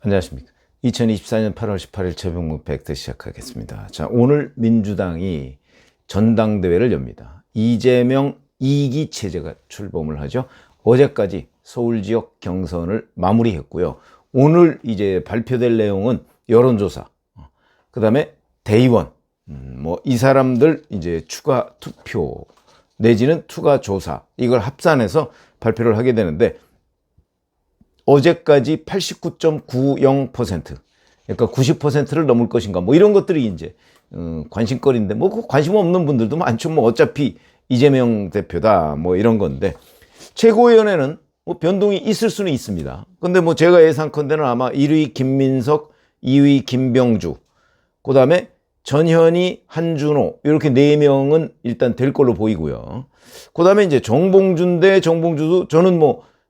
안녕하십니까. 2024년 8월 18일 최병무 팩트 시작하겠습니다. 자, 오늘 민주당이 전당대회를 엽니다. 이재명 2기 체제가 출범을 하죠. 어제까지 서울 지역 경선을 마무리했고요. 오늘 이제 발표될 내용은 여론조사, 그 다음에 대의원, 이 사람들 이제 추가 투표 내지는 추가 조사, 이걸 합산해서 발표를 하게 되는데, 어제까지 89.90%, 그러니까 90%를 넘을 것인가, 이런 것들이 이제 관심거리인데, 관심 없는 분들도 많죠. 어차피 이재명 대표다, 이런 건데, 최고위원회는 변동이 있을 수는 있습니다. 근데 제가 예상컨대는 아마 1위 김민석, 2위 김병주, 그 다음에 전현희, 한준호, 이렇게 4명은 일단 될 걸로 보이고요. 그 다음에 이제 정봉준 대 정봉주도 저는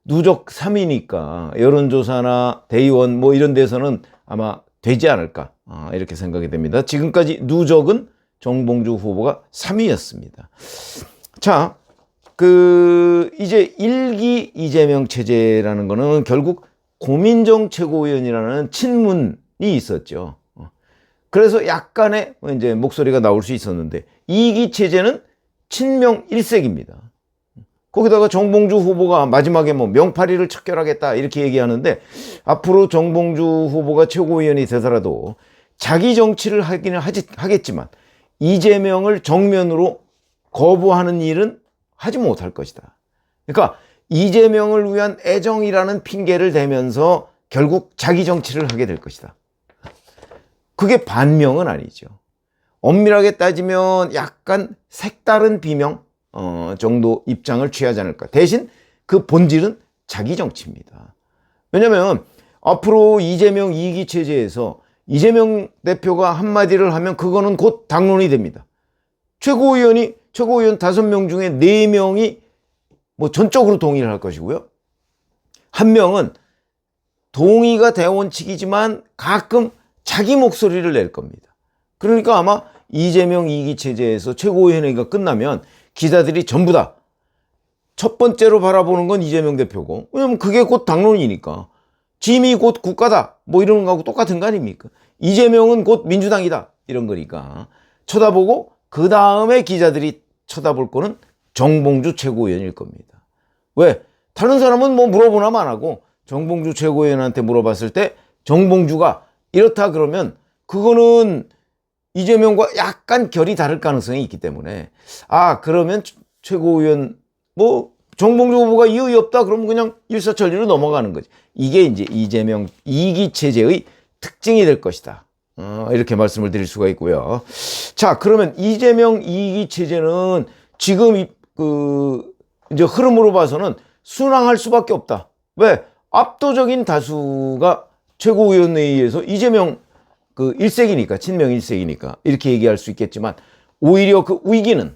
누적 3위니까 여론조사나 대의원 이런 데서는 아마 되지 않을까, 이렇게 생각이 됩니다. 지금까지 누적은 정봉주 후보가 3위였습니다. 자, 이제 1기 이재명 체제라는 거는 결국 고민정 최고위원이라는 친문이 있었죠. 그래서 약간의 이제 목소리가 나올 수 있었는데, 2기 체제는 친명 1색입니다. 거기다가 정봉주 후보가 마지막에 명파리를 척결하겠다 이렇게 얘기하는데, 앞으로 정봉주 후보가 최고위원이 되더라도 자기 정치를 하기는 하겠지만 이재명을 정면으로 거부하는 일은 하지 못할 것이다. 그러니까 이재명을 위한 애정이라는 핑계를 대면서 결국 자기 정치를 하게 될 것이다. 그게 반명은 아니죠. 엄밀하게 따지면 약간 색다른 비명 정도 입장을 취하지 않을까. 대신 그 본질은 자기 정치입니다. 왜냐하면 앞으로 이재명 2기 체제에서 이재명 대표가 한마디를 하면 그거는 곧 당론이 됩니다. 최고위원 5명 중에 4명이 전적으로 동의를 할 것이고요. 한 명은 동의가 대원칙이지만 가끔 자기 목소리를 낼 겁니다. 그러니까 아마 이재명 2기 체제에서 최고위원회가 끝나면 기자들이 전부 다 첫 번째로 바라보는 건 이재명 대표고, 왜냐면 그게 곧 당론이니까. 짐이 곧 국가다, 이런 거하고 똑같은 거 아닙니까? 이재명은 곧 민주당이다, 이런 거니까 쳐다보고, 그 다음에 기자들이 쳐다볼 거는 정봉주 최고위원일 겁니다. 왜? 다른 사람은 물어보나만 안 하고 정봉주 최고위원한테 물어봤을 때 정봉주가 이렇다 그러면 그거는 이재명과 약간 결이 다를 가능성이 있기 때문에, 그러면 최고위원 정봉주 후보가 이의 없다 그러면 그냥 일사천리로 넘어가는 거지. 이게 이제 이재명 2기 체제의 특징이 될 것이다, 이렇게 말씀을 드릴 수가 있고요. 자, 그러면 이재명 2기 체제는 지금 이제 흐름으로 봐서는 순항할 수밖에 없다. 왜? 압도적인 다수가 최고위원회의에서 이재명 1색이니까, 친명 1색이니까 이렇게 얘기할 수 있겠지만, 오히려 그 위기는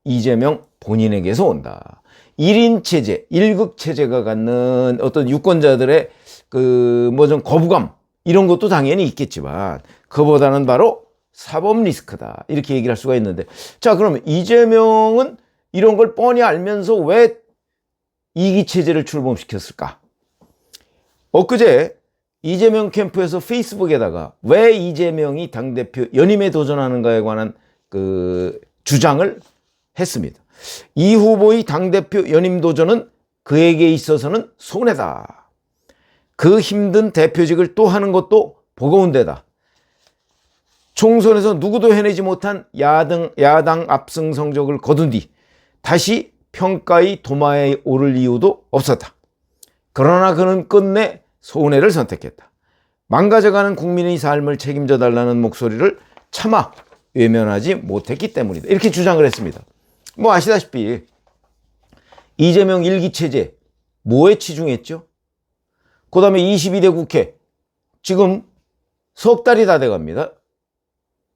이재명 본인에게서 온다. 1인 체제, 1극 체제가 갖는 어떤 유권자들의 좀 거부감, 이런 것도 당연히 있겠지만, 그보다는 바로 사법 리스크다, 이렇게 얘기를 할 수가 있는데, 자, 그러면 이재명은 이런 걸 뻔히 알면서 왜 2기 체제를 출범시켰을까? 엊그제 이재명 캠프에서 페이스북에다가 왜 이재명이 당대표 연임에 도전하는가에 관한 주장을 했습니다. 이 후보의 당대표 연임 도전은 그에게 있어서는 손해다. 그 힘든 대표직을 또 하는 것도 버거운 데다. 총선에서 누구도 해내지 못한 야당 압승 성적을 거둔 뒤 다시 평가의 도마에 오를 이유도 없었다. 그러나 그는 끝내 손해를 선택했다. 망가져가는 국민의 삶을 책임져 달라는 목소리를 차마 외면하지 못했기 때문이다. 이렇게 주장을 했습니다. 아시다시피 이재명 1기 체제 뭐에 치중했죠? 그 다음에 22대 국회 지금 석 달이 다 돼갑니다.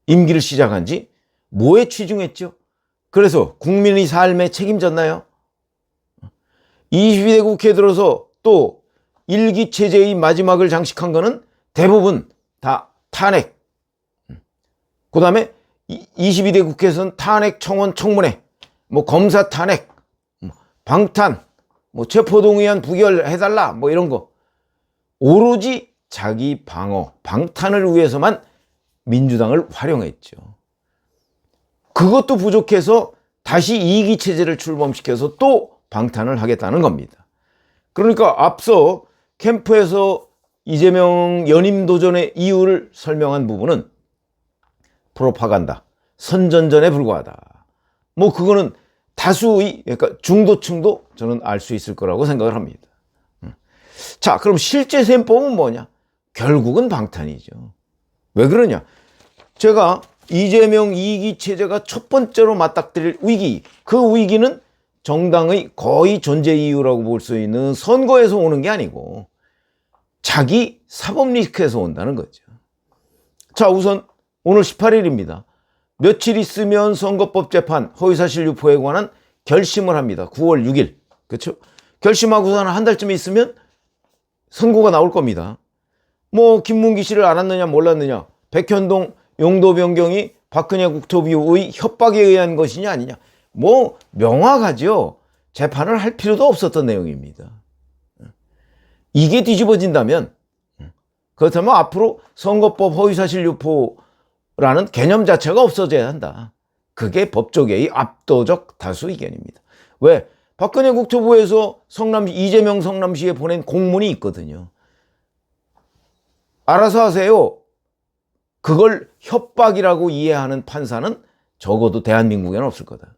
임기를 시작한 지 뭐에 치중했죠? 그래서 국민의 삶에 책임졌나요? 22대 국회에 들어서 또 1기 체제의 마지막을 장식한 거는 대부분 다 탄핵. 그 다음에 22대 국회에서는 탄핵 청원 청문회, 검사 탄핵, 방탄, 뭐 체포동의안 부결해달라 뭐 이런 거 오로지 자기 방어, 방탄을 위해서만 민주당을 활용했죠. 그것도 부족해서 다시 이기체제를 출범시켜서 또 방탄을 하겠다는 겁니다. 그러니까 앞서 캠프에서 이재명 연임 도전의 이유를 설명한 부분은 프로파간다, 선전전에 불과하다. 뭐 그거는 다수의 그러니까 중도층도 저는 알 수 있을 거라고 생각을 합니다. 자, 그럼 실제 셈법은 뭐냐? 결국은 방탄이죠. 왜 그러냐? 제가 이재명 2기 체제가 첫 번째로 맞닥뜨릴 위기, 그 위기는 정당의 거의 존재 이유라고 볼 수 있는 선거에서 오는 게 아니고 자기 사법 리스크에서 온다는 거죠. 자, 우선 오늘 18일입니다. 며칠 있으면 선거법 재판 허위사실 유포에 관한 결심을 합니다. 9월 6일. 그렇죠? 결심하고서는 한 달쯤 있으면 선고가 나올 겁니다. 뭐 김문기 씨를 알았느냐 몰랐느냐, 백현동 용도 변경이 박근혜 국토부의 협박에 의한 것이냐 아니냐, 뭐 명확하죠. 재판을 할 필요도 없었던 내용입니다. 이게 뒤집어진다면, 그렇다면 앞으로 선거법 허위사실 유포라는 개념 자체가 없어져야 한다. 그게 법조계의 압도적 다수 의견입니다. 왜? 박근혜 국토부에서 이재명 성남시에 보낸 공문이 있거든요. 알아서 하세요. 그걸 협박이라고 이해하는 판사는 적어도 대한민국에는 없을 거다.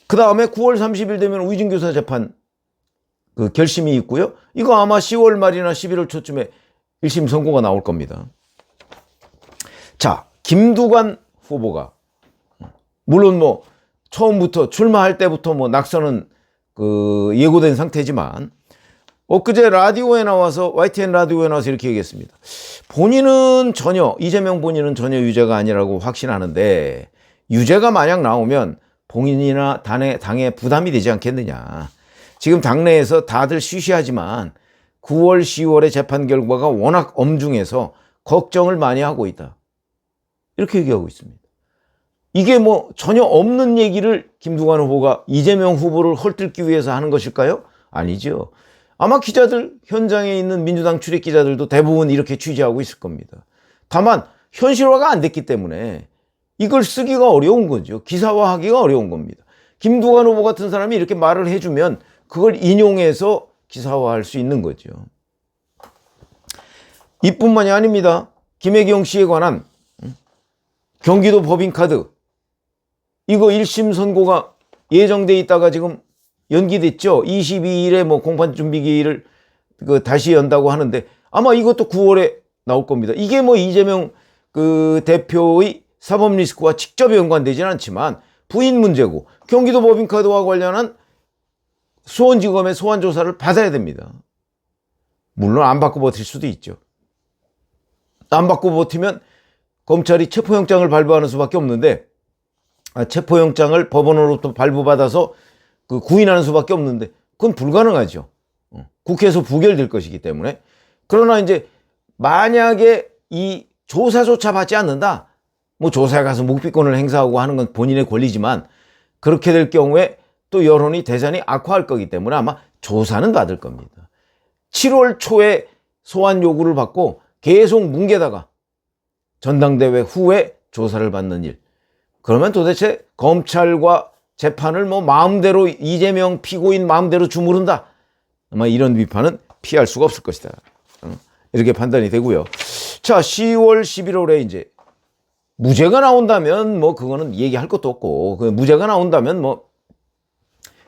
그 다음에 9월 30일 되면 위증교사 재판 그 결심이 있고요. 이거 아마 10월 말이나 11월 초쯤에 1심 선고가 나올 겁니다. 자, 김두관 후보가 물론 뭐 처음부터 출마할 때부터 뭐 낙선은 그 예고된 상태지만 엊그제 라디오에 나와서 YTN 라디오에 나와서 이렇게 얘기했습니다. 본인은 전혀 이재명 본인은 전혀 유죄가 아니라고 확신하는데 유죄가 만약 나오면 본인이나 당에 부담이 되지 않겠느냐. 지금 당내에서 다들 쉬쉬하지만 9월 10월의 재판 결과가 워낙 엄중해서 걱정을 많이 하고 있다. 이렇게 얘기하고 있습니다. 이게 뭐 전혀 없는 얘기를 김두관 후보가 이재명 후보를 헐뜯기 위해서 하는 것일까요? 아니죠. 아마 기자들, 현장에 있는 민주당 출입 기자들도 대부분 이렇게 취재하고 있을 겁니다. 다만 현실화가 안 됐기 때문에 이걸 쓰기가 어려운 거죠. 기사화하기가 어려운 겁니다. 김두관 후보 같은 사람이 이렇게 말을 해주면 그걸 인용해서 기사화할 수 있는 거죠. 이뿐만이 아닙니다. 김혜경 씨에 관한 경기도 법인카드 이거 1심 선고가 예정돼 있다가 지금 연기됐죠. 22일에 뭐 공판 준비기일을 다시 연다고 하는데 아마 이것도 9월에 나올 겁니다. 이게 뭐 이재명 그 대표의 사법 리스크와 직접 연관되지는 않지만 부인 문제고 경기도 법인카드와 관련한 수원지검의 소환 조사를 받아야 됩니다. 물론 안 받고 버틸 수도 있죠. 안 받고 버티면 검찰이 체포영장을 발부하는 수밖에 없는데 체포영장을 법원으로부터 발부받아서 그 구인하는 수밖에 없는데 그건 불가능하죠. 국회에서 부결될 것이기 때문에. 그러나 이제 만약에 이 조사조차 받지 않는다. 뭐 조사에 가서 묵비권을 행사하고 하는 건 본인의 권리지만 그렇게 될 경우에 또 여론이 대단히 악화할 거기 때문에 아마 조사는 받을 겁니다. 7월 초에 소환 요구를 받고 계속 뭉개다가 전당대회 후에 조사를 받는 일. 그러면 도대체 검찰과 재판을 뭐 마음대로 이재명 피고인 마음대로 주무른다. 아마 이런 비판은 피할 수가 없을 것이다. 이렇게 판단이 되고요. 자, 10월, 11월에 이제 무죄가 나온다면 뭐 그거는 얘기할 것도 없고 그 무죄가 나온다면 뭐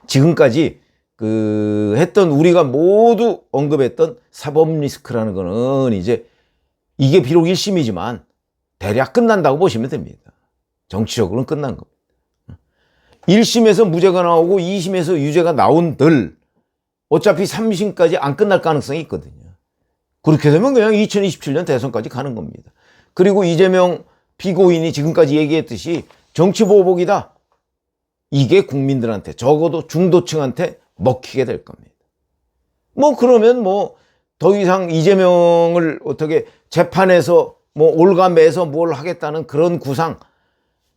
지금까지 그 했던 우리가 모두 언급했던 사법 리스크라는 거는 이제 이게 비록 1심이지만 대략 끝난다고 보시면 됩니다. 정치적으로는 끝난 겁니다. 1심에서 무죄가 나오고 2심에서 유죄가 나온들 어차피 3심까지 안 끝날 가능성이 있거든요. 그렇게 되면 그냥 2027년 대선까지 가는 겁니다. 그리고 이재명 피고인이 지금까지 얘기했듯이 정치보복이다. 이게 국민들한테 적어도 중도층한테 먹히게 될 겁니다. 뭐 그러면 뭐 더 이상 이재명을 어떻게 재판에서 뭐 올가매서 뭘 하겠다는 그런 구상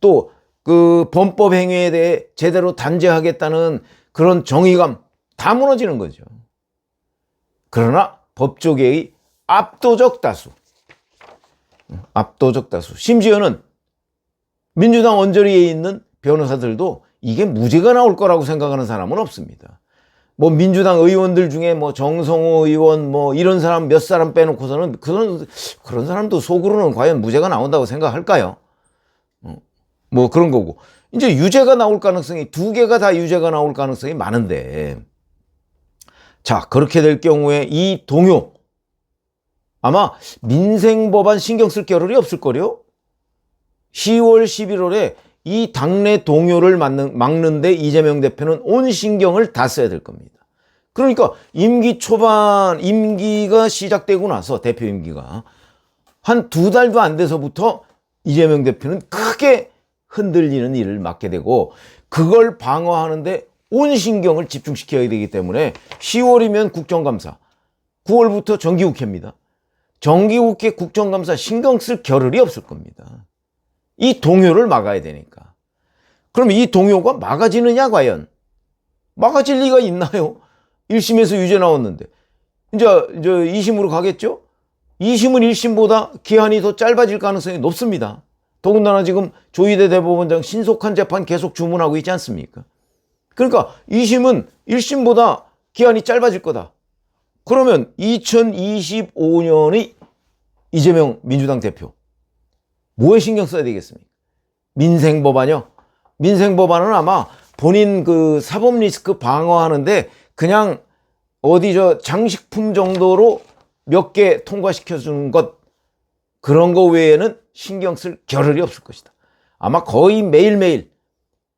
또 그 범법 행위에 대해 제대로 단죄하겠다는 그런 정의감 다 무너지는 거죠. 그러나 법조계의 압도적 다수, 심지어는 민주당 언저리에 있는 변호사들도 이게 무죄가 나올 거라고 생각하는 사람은 없습니다. 뭐 민주당 의원들 중에 뭐 정성호 의원 뭐 이런 사람 몇 사람 빼놓고서는 그런 사람도 속으로는 과연 무죄가 나온다고 생각할까요? 뭐 그런 거고. 이제 유죄가 나올 가능성이, 두 개가 다 유죄가 나올 가능성이 많은데, 자, 그렇게 될 경우에 이 동요, 아마 민생법안 신경 쓸 겨를이 없을 거요. 10월, 11월에 이 당내 동요를 막는데 이재명 대표는 온 신경을 다 써야 될 겁니다. 그러니까 임기 초반, 임기가 시작되고 나서, 대표 임기가 한 2달도 안 돼서부터 이재명 대표는 크게 흔들리는 일을 맡게 되고, 그걸 방어하는데 온 신경을 집중시켜야 되기 때문에 10월이면 국정감사, 9월부터 정기국회입니다. 정기국회 국정감사 신경 쓸 겨를이 없을 겁니다. 이 동요를 막아야 되니까. 그럼 이 동요가 막아지느냐 과연? 막아질 리가 있나요? 1심에서 유죄 나왔는데 이제 2심으로 가겠죠? 2심은 1심보다 기한이 더 짧아질 가능성이 높습니다. 더군다나 지금 조희대 대법원장 신속한 재판 계속 주문하고 있지 않습니까? 그러니까 2심은 1심보다 기한이 짧아질 거다. 그러면 2025년의 이재명 민주당 대표 뭐에 신경 써야 되겠습니까? 민생법안이요. 민생법안은 아마 본인 그 사법 리스크 방어하는데 그냥 어디 장식품 정도로 몇 개 통과시켜 주는 것, 그런 거 외에는 신경 쓸 겨를이 없을 것이다. 아마 거의 매일매일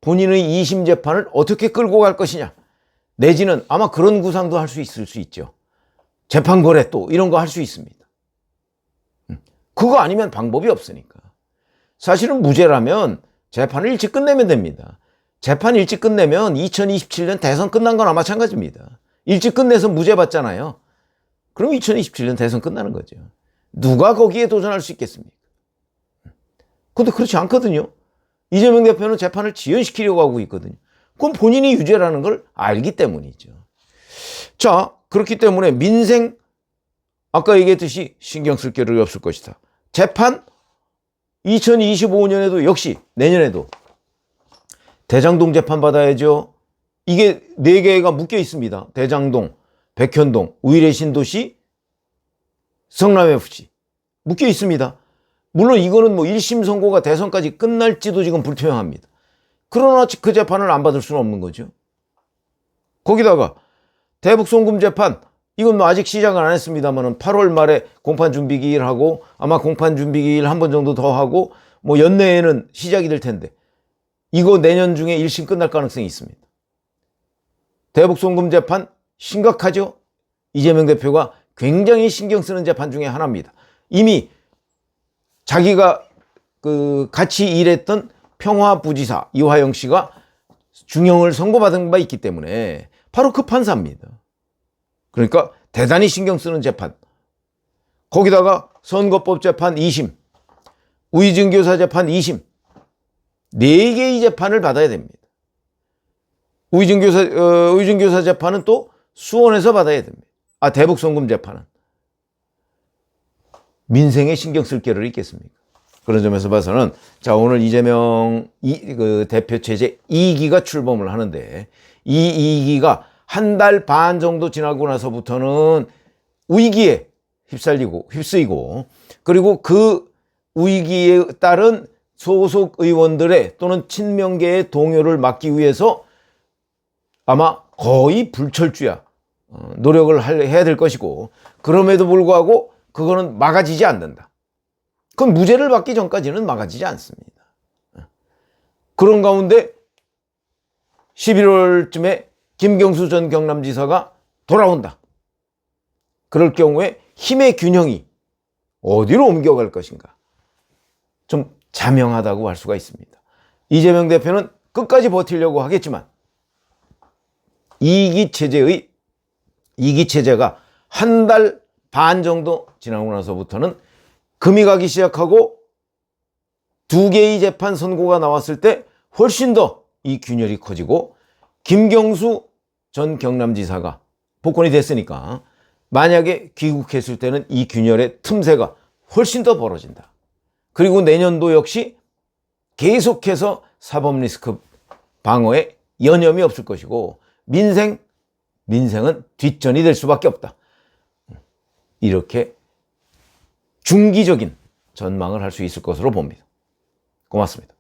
본인의 2심 재판을 어떻게 끌고 갈 것이냐, 내지는 아마 그런 구상도 할 수 있을 수 있죠. 재판 거래 또 이런 거 할 수 있습니다. 그거 아니면 방법이 없으니까. 사실은 무죄라면 재판을 일찍 끝내면 됩니다. 재판 일찍 끝내면 2027년 대선 끝난 거나 마찬가지입니다. 일찍 끝내서 무죄 받잖아요. 그럼 2027년 대선 끝나는 거죠. 누가 거기에 도전할 수 있겠습니까? 근데 그렇지 않거든요. 이재명 대표는 재판을 지연시키려고 하고 있거든요. 그건 본인이 유죄라는 걸 알기 때문이죠. 자, 그렇기 때문에 민생, 아까 얘기했듯이 신경 쓸 겨를이 없을 것이다. 재판 2025년에도 역시 내년에도 대장동 재판 받아야죠. 이게 4개가 묶여 있습니다. 대장동, 백현동, 우일의 신도시, 성남FC 묶여 있습니다. 물론 이거는 뭐 1심 선고가 대선까지 끝날지도 지금 불투명합니다. 그러나 그 재판을 안 받을 수는 없는 거죠. 거기다가 대북 송금 재판, 이건 뭐 아직 시작을 안 했습니다만은 8월 말에 공판 준비 기일 하고, 아마 공판 준비 기일 한 번 정도 더 하고 뭐 연내에는 시작이 될 텐데, 이거 내년 중에 1심 끝날 가능성이 있습니다. 대북 송금 재판 심각하죠? 이재명 대표가 굉장히 신경 쓰는 재판 중에 하나입니다. 이미 자기가 같이 일했던 평화부지사 이화영 씨가 중형을 선고받은 바 있기 때문에 바로 그 판사입니다. 그러니까 대단히 신경 쓰는 재판. 거기다가 선거법 재판 2심, 우이증 교사 재판 2심, 4개의 재판을 받아야 됩니다. 우이증 교사 재판은 또 수원에서 받아야 됩니다. 대북 송금 재판은. 민생에 신경 쓸 겨를이 있겠습니까? 그런 점에서 봐서는, 자, 오늘 이재명 대표 체제 2기가 출범을 하는데, 이 2기가 한 달 반 정도 지나고 나서부터는 위기에 휩쓰이고, 그리고 그 위기에 따른 소속 의원들의 또는 친명계의 동요를 막기 위해서 아마 거의 불철주야 노력을 해야 될 것이고, 그럼에도 불구하고 그거는 막아지지 않는다. 그건 무죄를 받기 전까지는 막아지지 않습니다. 그런 가운데 11월쯤에 김경수 전 경남지사가 돌아온다. 그럴 경우에 힘의 균형이 어디로 옮겨갈 것인가, 좀 자명하다고 할 수가 있습니다. 이재명 대표는 끝까지 버티려고 하겠지만, 2기 체제가 한 달 반 정도 지나고 나서부터는 금이 가기 시작하고 2개의 재판 선고가 나왔을 때 훨씬 더 이 균열이 커지고, 김경수 전 경남지사가 복권이 됐으니까 만약에 귀국했을 때는 이 균열의 틈새가 훨씬 더 벌어진다. 그리고 내년도 역시 계속해서 사법 리스크 방어에 여념이 없을 것이고 민생은 뒷전이 될 수밖에 없다. 이렇게 중기적인 전망을 할 수 있을 것으로 봅니다. 고맙습니다.